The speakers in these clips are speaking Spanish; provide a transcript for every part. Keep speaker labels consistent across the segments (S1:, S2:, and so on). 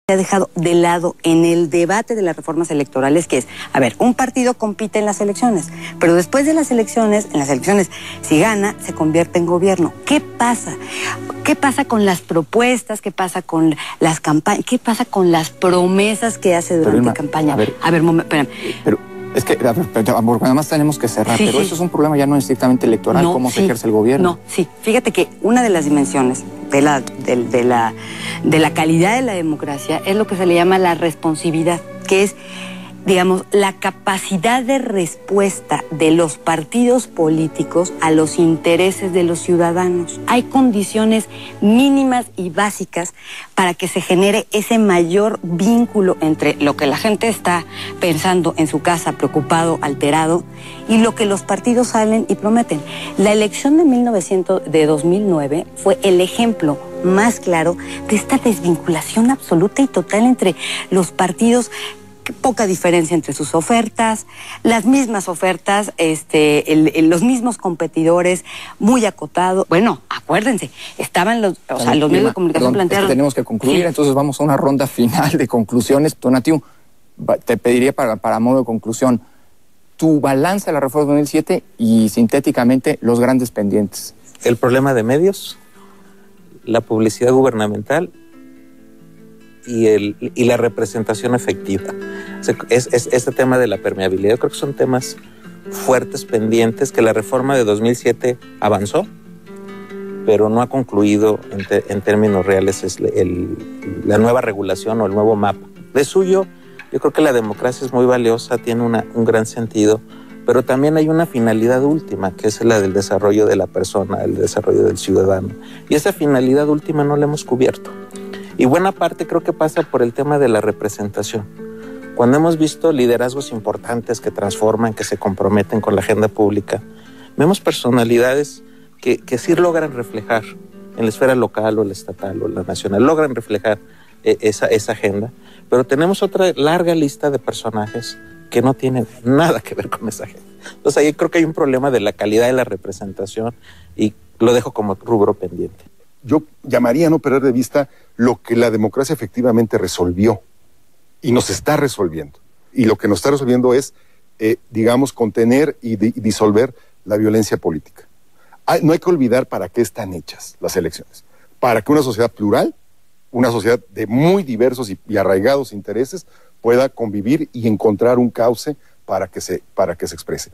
S1: se ha dejado de lado en el debate de las reformas electorales, que es, a ver, un partido compite en las elecciones, pero después de las elecciones, si gana, se convierte en gobierno. ¿Qué pasa? ¿Qué pasa con las propuestas? ¿Qué pasa con las campañas? ¿Qué pasa con las promesas que hace durante campaña?
S2: A ver, espérame. Pero es que, porque además tenemos que cerrar, pero eso es un problema ya no estrictamente electoral, cómo se ejerce el gobierno.
S1: No, sí. Fíjate que una de las dimensiones de la calidad de la democracia es lo que se le llama la responsividad, que es, digamos, la capacidad de respuesta de los partidos políticos a los intereses de los ciudadanos. Hay condiciones mínimas y básicas para que se genere ese mayor vínculo entre lo que la gente está pensando en su casa, preocupado, alterado, y lo que los partidos salen y prometen. La elección de 2009 fue el ejemplo más claro de esta desvinculación absoluta y total entre los partidos. Poca diferencia entre sus ofertas, las mismas ofertas, los mismos competidores, muy acotado. Bueno, acuérdense, estaban los medios de comunicación plantearon.
S2: Tenemos que concluir, entonces vamos a una ronda final de conclusiones. Tonatiuh, te pediría para modo de conclusión, tu balance de la reforma de 2007 y sintéticamente los grandes pendientes.
S3: El problema de medios, la publicidad gubernamental y la representación efectiva. Este tema de la permeabilidad, creo que son temas fuertes, pendientes, que la reforma de 2007 avanzó, pero no ha concluido en términos reales la nueva regulación o el nuevo mapa. De suyo, yo creo que la democracia es muy valiosa, tiene un gran sentido, pero también hay una finalidad última, que es la del desarrollo de la persona, el desarrollo del ciudadano. Y esa finalidad última no la hemos cubierto. Y buena parte creo que pasa por el tema de la representación. Cuando hemos visto liderazgos importantes que transforman, que se comprometen con la agenda pública, vemos personalidades que sí logran reflejar en la esfera local o la estatal o la nacional, logran reflejar esa agenda, pero tenemos otra larga lista de personajes que no tienen nada que ver con esa agenda. Entonces ahí creo que hay un problema de la calidad de la representación y lo dejo como rubro pendiente.
S4: Yo llamaría a no perder de vista lo que la democracia efectivamente resolvió y nos está resolviendo. Y lo que nos está resolviendo es, digamos, contener y disolver la violencia política. No hay que olvidar para qué están hechas las elecciones. Para que una sociedad plural, una sociedad de muy diversos y arraigados intereses pueda convivir y encontrar un cauce para que se exprese.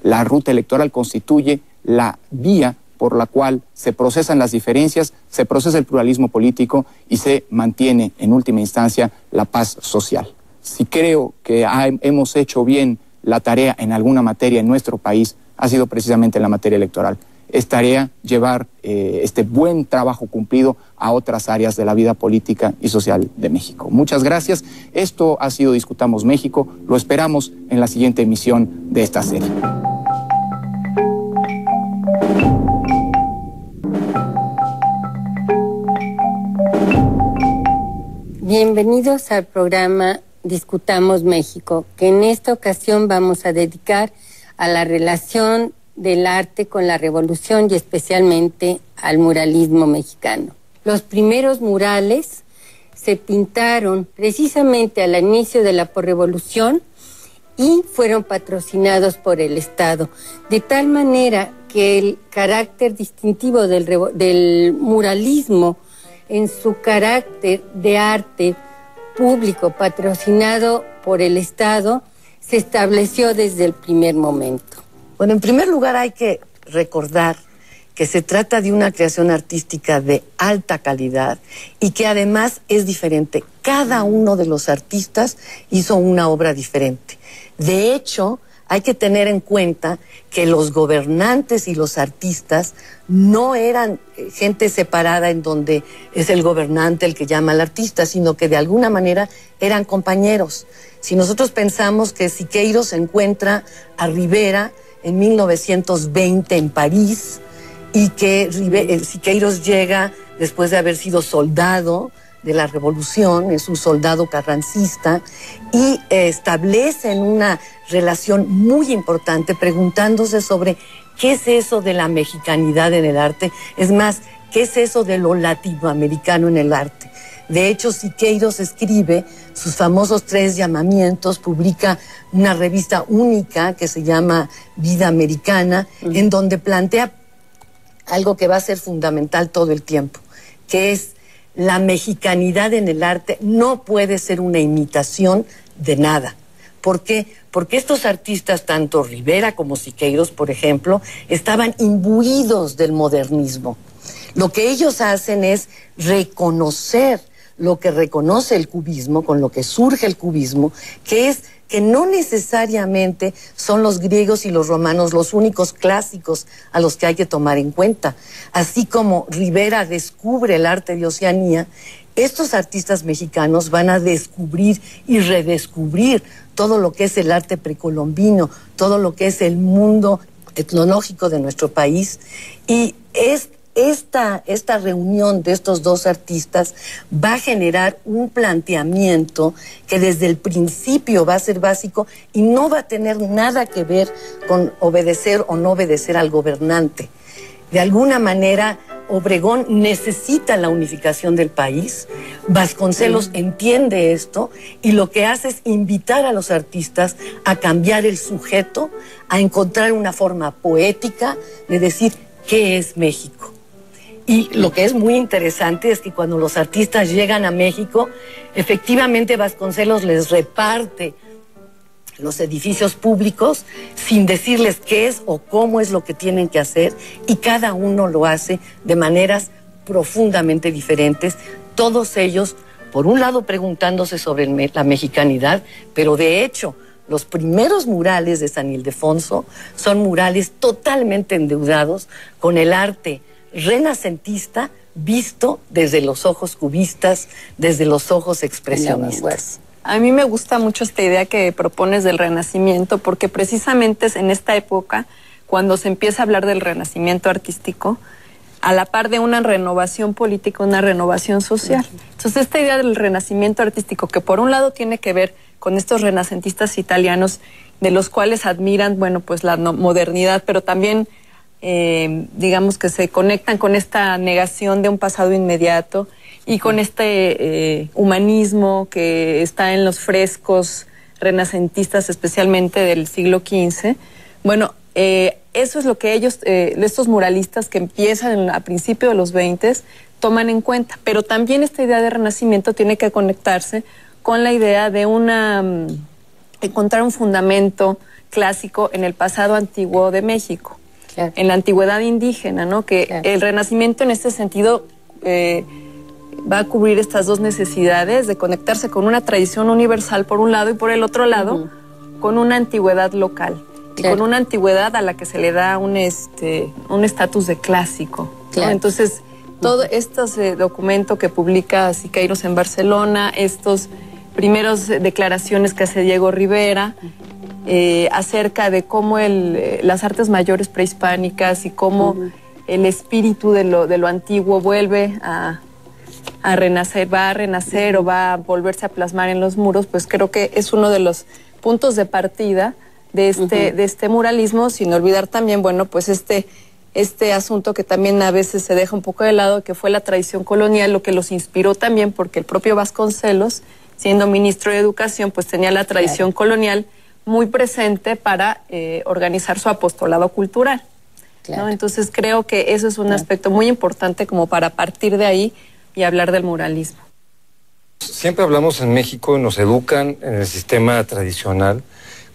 S2: La ruta electoral constituye la vía por la cual se procesan las diferencias, se procesa el pluralismo político y se mantiene, en última instancia, la paz social. Si creo que hemos hecho bien la tarea en alguna materia en nuestro país, ha sido precisamente en la materia electoral. Es tarea llevar este buen trabajo cumplido a otras áreas de la vida política y social de México. Muchas gracias. Esto ha sido Discutamos México. Lo esperamos en la siguiente emisión de esta serie.
S5: Bienvenidos al programa Discutamos México, que en esta ocasión vamos a dedicar a la relación del arte con la revolución y especialmente al muralismo mexicano. Los primeros murales se pintaron precisamente al inicio de la posrevolución y fueron patrocinados por el Estado, de tal manera que el carácter distintivo del muralismo en su carácter de arte público patrocinado por el Estado se estableció desde el primer momento.
S6: Bueno, en primer lugar hay que recordar que se trata de una creación artística de alta calidad y que además es diferente. Cada uno de los artistas hizo una obra diferente. De hecho, hay que tener en cuenta que los gobernantes y los artistas no eran gente separada en donde es el gobernante el que llama al artista, sino que de alguna manera eran compañeros. Si nosotros pensamos que Siqueiros encuentra a Rivera en 1920 en París y que Siqueiros llega después de haber sido soldado de la revolución, es un soldado carrancista y establecen una relación muy importante preguntándose sobre qué es eso de la mexicanidad en el arte, es más, qué es eso de lo latinoamericano en el arte. De hecho, Siqueiros escribe sus famosos 3 llamamientos, publica una revista única que se llama Vida Americana, en donde plantea algo que va a ser fundamental todo el tiempo, que es la mexicanidad en el arte no puede ser una imitación de nada. ¿Por qué? Porque estos artistas, tanto Rivera como Siqueiros, por ejemplo, estaban imbuidos del modernismo. Lo que ellos hacen es reconocer lo que reconoce el cubismo, con lo que surge el cubismo, que es que no necesariamente son los griegos y los romanos los únicos clásicos a los que hay que tomar en cuenta. Así como Rivera descubre el arte de Oceanía, estos artistas mexicanos van a descubrir y redescubrir todo lo que es el arte precolombino, todo lo que es el mundo etnológico de nuestro país. Y esta reunión de estos 2 artistas va a generar un planteamiento que desde el principio va a ser básico y no va a tener nada que ver con obedecer o no obedecer al gobernante. De alguna manera, Obregón necesita la unificación del país, Vasconcelos entiende esto y lo que hace es invitar a los artistas a cambiar el sujeto, a encontrar una forma poética de decir ¿qué es México? Y lo que es muy interesante es que cuando los artistas llegan a México, efectivamente Vasconcelos les reparte los edificios públicos sin decirles qué es o cómo es lo que tienen que hacer, y cada uno lo hace de maneras profundamente diferentes, todos ellos, por un lado, preguntándose sobre la mexicanidad, pero de hecho, los primeros murales de San Ildefonso son murales totalmente endeudados con el arte renacentista visto desde los ojos cubistas, desde los ojos expresionistas.
S7: A mí me gusta mucho esta idea que propones del Renacimiento, porque precisamente es en esta época cuando se empieza a hablar del renacimiento artístico, a la par de una renovación política, una renovación social. Entonces, esta idea del renacimiento artístico, que por un lado tiene que ver con estos renacentistas italianos, de los cuales admiran, bueno, pues la modernidad, pero también digamos que se conectan con esta negación de un pasado inmediato y con este humanismo que está en los frescos renacentistas, especialmente del siglo XV. Bueno, eso es lo que ellos, estos muralistas que empiezan a principios de los 20, toman en cuenta. Pero también esta idea de renacimiento tiene que conectarse con la idea de encontrar un fundamento clásico en el pasado antiguo de México. Claro. En la antigüedad indígena, ¿no? Que claro, el Renacimiento en este sentido va a cubrir estas 2 necesidades de conectarse con una tradición universal por un lado y por el otro lado con una antigüedad local, claro, y con una antigüedad a la que se le da un estatus de clásico, claro, ¿no? Entonces todo este documento que publica Siqueiros en Barcelona, estos primeros declaraciones que hace Diego Rivera, acerca de cómo las artes mayores prehispánicas y cómo el espíritu de lo antiguo vuelve a renacer, va a renacer o va a volverse a plasmar en los muros, pues creo que es uno de los puntos de partida de este muralismo, sin olvidar también, bueno, pues este asunto que también a veces se deja un poco de lado, que fue la tradición colonial, lo que los inspiró también, porque el propio Vasconcelos, siendo ministro de Educación, pues tenía la tradición colonial muy presente para organizar su apostolado cultural, claro, ¿no? Entonces creo que eso es un aspecto muy importante como para partir de ahí y hablar del muralismo.
S8: Siempre hablamos en México, nos educan en el sistema tradicional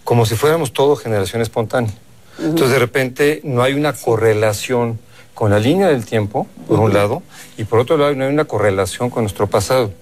S8: como si fuéramos todo generación espontánea. Entonces de repente no hay una correlación con la línea del tiempo, por un lado, y por otro lado no hay una correlación con nuestro pasado.